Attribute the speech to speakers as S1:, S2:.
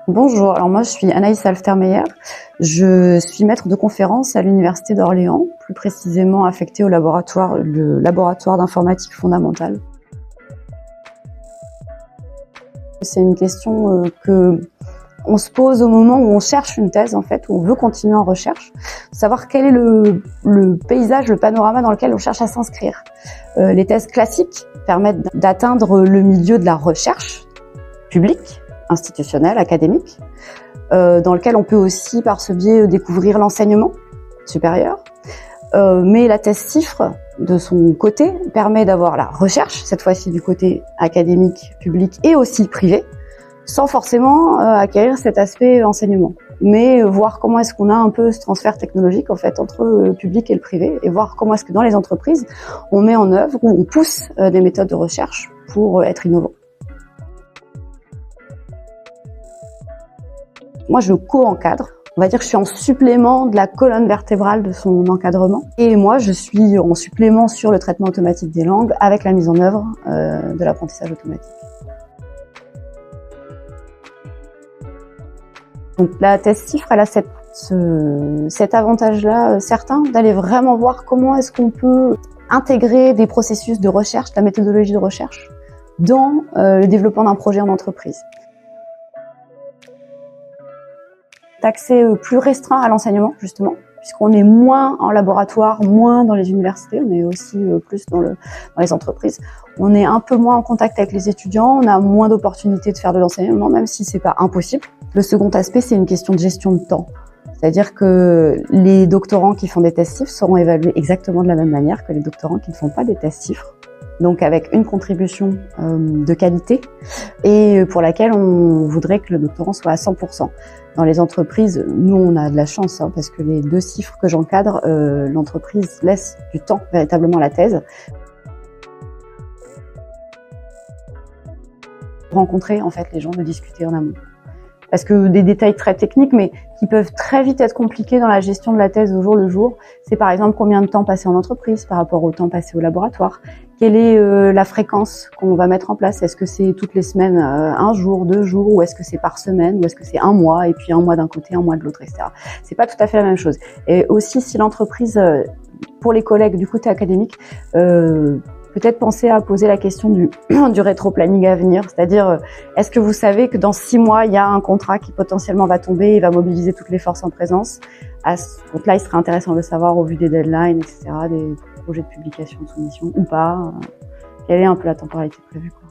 S1: Bonjour, alors moi je suis Anaïs Alftermeyer, je suis maître de conférence à l'Université d'Orléans, plus précisément affectée au laboratoire, le laboratoire d'informatique fondamentale. C'est une question que on se pose au moment où on cherche une thèse, en fait, où on veut continuer en recherche, savoir quel est le paysage, le panorama dans lequel on cherche à s'inscrire. Les thèses classiques permettent d'atteindre le milieu de la recherche publique, institutionnelle, académique, dans lequel on peut aussi, par ce biais, découvrir l'enseignement supérieur. Mais la thèse CIFRE, de son côté, permet d'avoir la recherche, cette fois-ci du côté académique, public et aussi privé, sans forcément acquérir cet aspect enseignement. Mais voir comment est-ce qu'on a un peu ce transfert technologique en fait entre le public et le privé, et voir comment est-ce que dans les entreprises, on met en œuvre ou on pousse des méthodes de recherche pour être innovant. Moi, je co-encadre. On va dire que je suis en supplément de la colonne vertébrale de son encadrement. Et moi, je suis en supplément sur le traitement automatique des langues avec la mise en œuvre de l'apprentissage automatique. Donc la thèse CIFRE, elle a cet avantage-là certain d'aller vraiment voir comment est-ce qu'on peut intégrer des processus de recherche, la méthodologie de recherche, dans le développement d'un projet en entreprise. Accès plus restreint à l'enseignement, justement, puisqu'on est moins en laboratoire, moins dans les universités, on est aussi plus dans les entreprises. On est un peu moins en contact avec les étudiants, on a moins d'opportunités de faire de l'enseignement, même si c'est pas impossible. Le second aspect, c'est une question de gestion de temps. C'est-à-dire que les doctorants qui font des thèses CIFRE seront évalués exactement de la même manière que les doctorants qui ne font pas des thèses CIFRE. Donc avec une contribution de qualité et pour laquelle on voudrait que le doctorant soit à 100%. Dans les entreprises, nous on a de la chance parce que les 2 CIFRE que j'encadre, l'entreprise laisse du temps véritablement à la thèse. Rencontrer en fait les gens, de discuter en amont. Parce que des détails très techniques, mais qui peuvent très vite être compliqués dans la gestion de la thèse au jour le jour, c'est par exemple combien de temps passé en entreprise par rapport au temps passé au laboratoire. Quelle est la fréquence qu'on va mettre en place? Est-ce que c'est toutes les semaines, 1 jour, 2 jours, ou est-ce que c'est par semaine, ou est-ce que c'est 1 mois, et puis 1 mois d'un côté, 1 mois de l'autre, etc. C'est pas tout à fait la même chose. Et aussi, si l'entreprise, pour les collègues du côté académique, peut-être penser à poser la question du rétro-planning à venir, c'est-à-dire est-ce que vous savez que dans 6 mois, il y a un contrat qui potentiellement va tomber et va mobiliser toutes les forces en présence. À ce compte-là, il serait intéressant de le savoir au vu des deadlines, etc., des projets de publication, de soumission ou pas. Quelle est un peu la temporalité prévue, quoi.